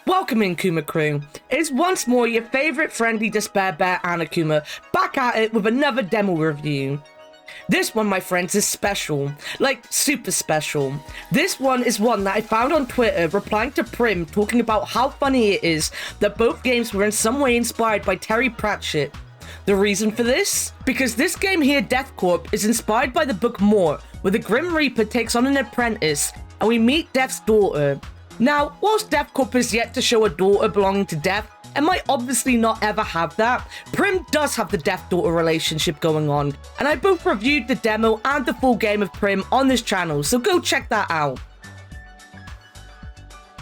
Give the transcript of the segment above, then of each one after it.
Welcome in, Kuma Crew. It's once more your favourite friendly despair bear Annakuma, back at it with another demo review. This one, my friends, is special. Like, super special. This one is one that I found on Twitter replying to Prim talking about how funny it is that both games were in some way inspired by Terry Pratchett. The reason for this? Because this game here, Death Corp, is inspired by the book Mort, where the Grim Reaper takes on an apprentice, and we meet Death's daughter. Now, whilst Death Corp is yet to show a daughter belonging to Death, and might obviously not ever have that, Prim does have the Death-daughter relationship going on, and I both reviewed the demo and the full game of Prim on this channel, so go check that out.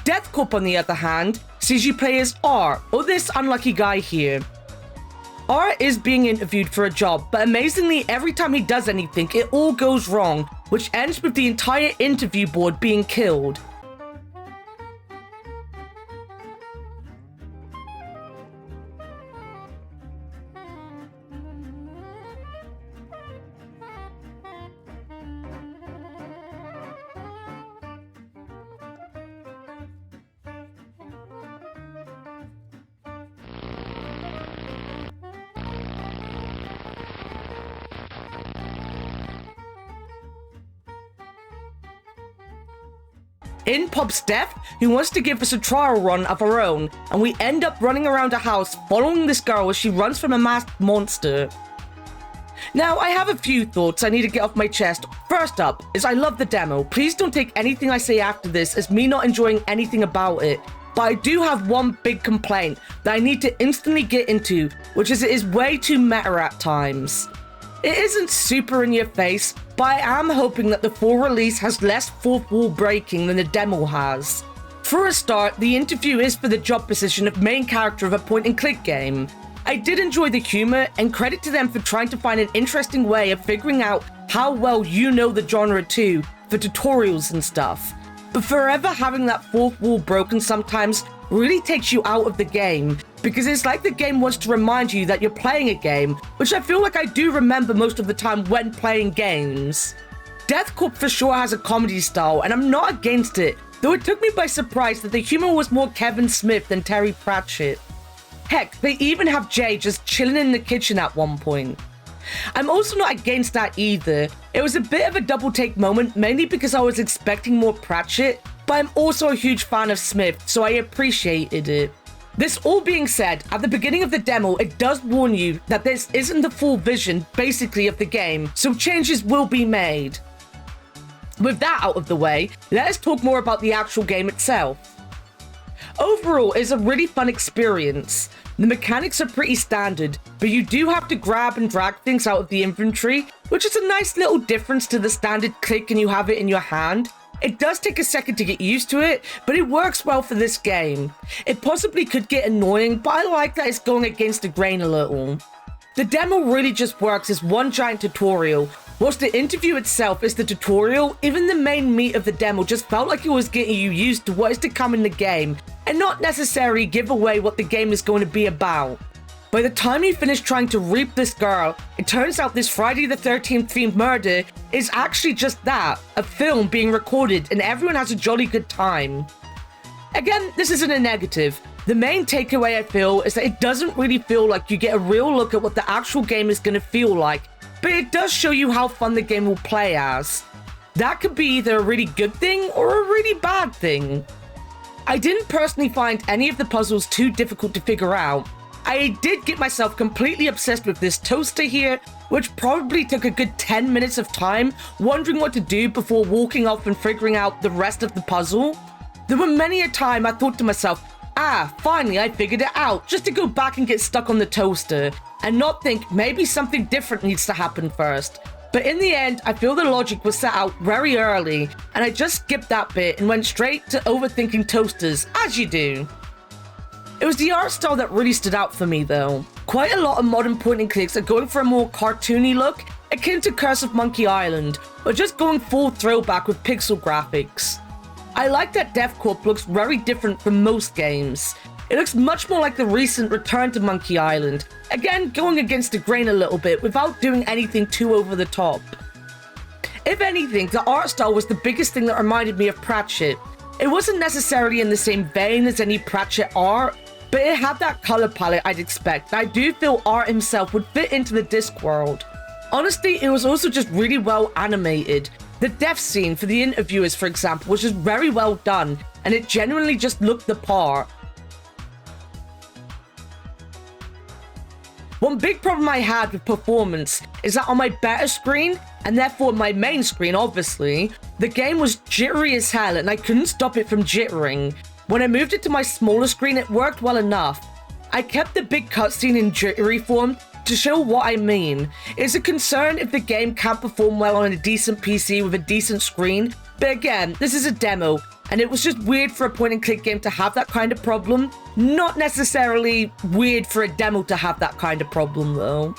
Death Corp, on the other hand, sees you play as R, or this unlucky guy here. R is being interviewed for a job, but amazingly every time he does anything, it all goes wrong, which ends with the entire interview board being killed. In pops Death, who wants to give us a trial run of her own, and we end up running around a house following this girl as she runs from a masked monster. Now, I have a few thoughts I need to get off my chest. First up is I love the demo. Please don't take anything I say after this as me not enjoying anything about it. But I do have one big complaint that I need to instantly get into, which is it is way too meta at times. It isn't super in your face, but I am hoping that the full release has less fourth wall breaking than the demo has. For a start, the interview is for the job position of main character of a point and click game. I did enjoy the humour, and credit to them for trying to find an interesting way of figuring out how well you know the genre too, for tutorials and stuff. But forever having that fourth wall broken sometimes really takes you out of the game, because it's like the game wants to remind you that you're playing a game, which I feel like I do remember most of the time when playing games. Death Corp for sure has a comedy style, and I'm not against it, though it took me by surprise that the humor was more Kevin Smith than Terry Pratchett. Heck, they even have Jay just chilling in the kitchen at one point. I'm also not against that either. It was a bit of a double take moment, mainly because I was expecting more Pratchett, but I'm also a huge fan of Smith, so I appreciated it. This all being said, at the beginning of the demo, it does warn you that this isn't the full vision, basically, of the game, so changes will be made. With that out of the way, let us talk more about the actual game itself. Overall, it's a really fun experience. The mechanics are pretty standard, but you do have to grab and drag things out of the inventory, which is a nice little difference to the standard click and you have it in your hand. It does take a second to get used to it, but it works well for this game. It possibly could get annoying, but I like that it's going against the grain a little. The demo really just works as one giant tutorial. Whilst the interview itself is the tutorial, even the main meat of the demo just felt like it was getting you used to what is to come in the game, and not necessarily give away what the game is going to be about. By the time you finish trying to reap this girl, it turns out this Friday the 13th themed murder is actually just that, a film being recorded and everyone has a jolly good time. Again, this isn't a negative. The main takeaway I feel is that it doesn't really feel like you get a real look at what the actual game is going to feel like, but it does show you how fun the game will play as. That could be either a really good thing or a really bad thing. I didn't personally find any of the puzzles too difficult to figure out. I did get myself completely obsessed with this toaster here, which probably took a good 10 minutes of time wondering what to do before walking off and figuring out the rest of the puzzle. There were many a time I thought to myself, finally I figured it out, just to go back and get stuck on the toaster, and not think maybe something different needs to happen first. But in the end, I feel the logic was set out very early, and I just skipped that bit and went straight to overthinking toasters, as you do. It was the art style that really stood out for me though. Quite a lot of modern point and clicks are going for a more cartoony look, akin to Curse of Monkey Island, or just going full throwback with pixel graphics. I like that Death Corp looks very different from most games. It looks much more like the recent Return to Monkey Island, again going against the grain a little bit without doing anything too over the top. If anything, the art style was the biggest thing that reminded me of Pratchett. It wasn't necessarily in the same vein as any Pratchett art, but it had that color palette I'd expect, and I do feel Art himself would fit into the Discworld. Honestly, it was also just really well animated. The death scene for the interviewers, for example, was just very well done, and it genuinely just looked the part. One big problem I had with performance is that on my beta screen, and therefore my main screen obviously, the game was jittery as hell and I couldn't stop it from jittering. When I moved it to my smaller screen, it worked well enough. I kept the big cutscene in jittery form to show what I mean. It's a concern if the game can't perform well on a decent PC with a decent screen, but again, this is a demo, and it was just weird for a point-and-click game to have that kind of problem. Not necessarily weird for a demo to have that kind of problem, though.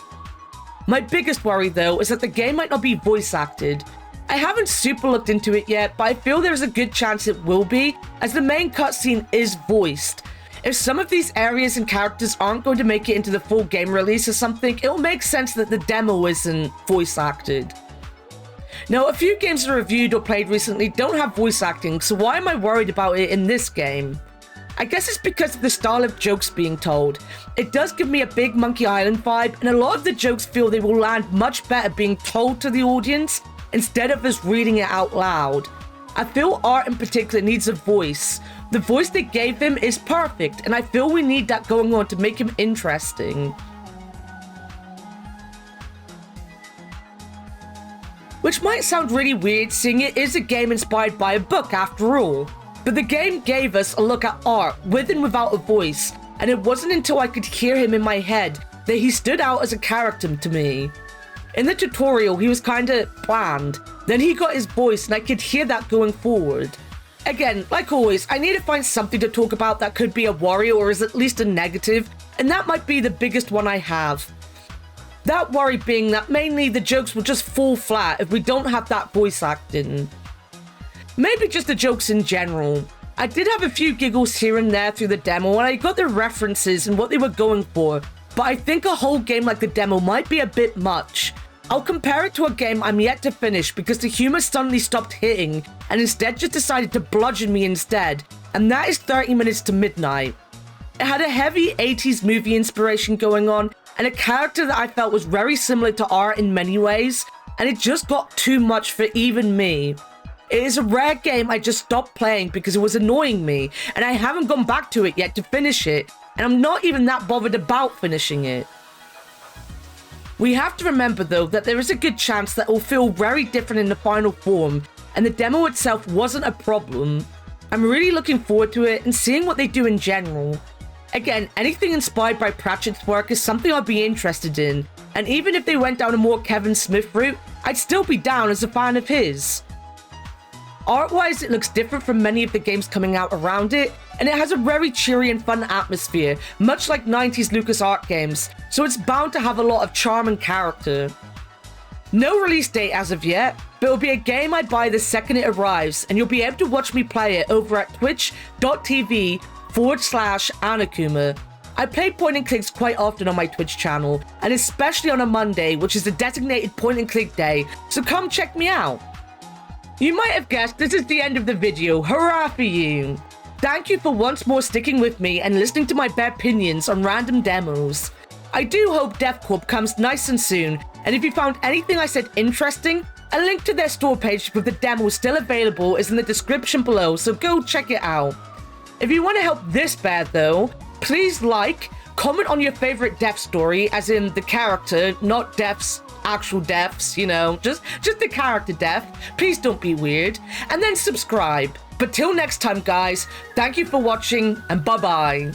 My biggest worry, though, is that the game might not be voice acted. I haven't super looked into it yet, but I feel there's a good chance it will be, as the main cutscene is voiced. If some of these areas and characters aren't going to make it into the full game release or something, it'll make sense that the demo isn't voice acted. Now, a few games I reviewed or played recently don't have voice acting, so why am I worried about it in this game? I guess it's because of the style of jokes being told. It does give me a big Monkey Island vibe, and a lot of the jokes feel they will land much better being told to the audience instead of us reading it out loud. I feel Art in particular needs a voice. The voice they gave him is perfect, and I feel we need that going on to make him interesting. Which might sound really weird, seeing it is a game inspired by a book after all. But the game gave us a look at Art, with and without a voice, and it wasn't until I could hear him in my head that he stood out as a character to me. In the tutorial, he was kinda bland. Then he got his voice, and I could hear that going forward. Again, like always, I need to find something to talk about that could be a worry or is at least a negative, and that might be the biggest one I have. That worry being that mainly the jokes will just fall flat if we don't have that voice acting. Maybe just the jokes in general. I did have a few giggles here and there through the demo, and I got the references and what they were going for, but I think a whole game like the demo might be a bit much. I'll compare it to a game I'm yet to finish because the humor suddenly stopped hitting and instead just decided to bludgeon me instead, and that is 30 Minutes to Midnight. It had a heavy 80s movie inspiration going on and a character that I felt was very similar to Art in many ways, and it just got too much for even me. It is a rare game I just stopped playing because it was annoying me, and I haven't gone back to it yet to finish it, and I'm not even that bothered about finishing it. We have to remember though that there is a good chance that it will feel very different in the final form, and the demo itself wasn't a problem. I'm really looking forward to it and seeing what they do in general. Again, anything inspired by Pratchett's work is something I'd be interested in, and even if they went down a more Kevin Smith route, I'd still be down as a fan of his. Art-wise, it looks different from many of the games coming out around it, and it has a very cheery and fun atmosphere, much like 90s LucasArts games, so it's bound to have a lot of charm and character. No release date as of yet, but it'll be a game I buy the second it arrives, and you'll be able to watch me play it over at twitch.tv/Annakuma. I play point and clicks quite often on my Twitch channel, and especially on a Monday, which is the designated point and click day, so come check me out. You might have guessed this is the end of the video. Hurrah for you! Thank you for once more sticking with me and listening to my bare opinions on random demos. I do hope Death Corp comes nice and soon, and if you found anything I said interesting, a link to their store page with the demo still available is in the description below, so go check it out. If you want to help this bear though, please like, comment on your favorite death story, as in the character, not deaths, actual deaths, you know, just the character death. Please don't be weird. And then subscribe. But till next time, guys, thank you for watching, and bye-bye.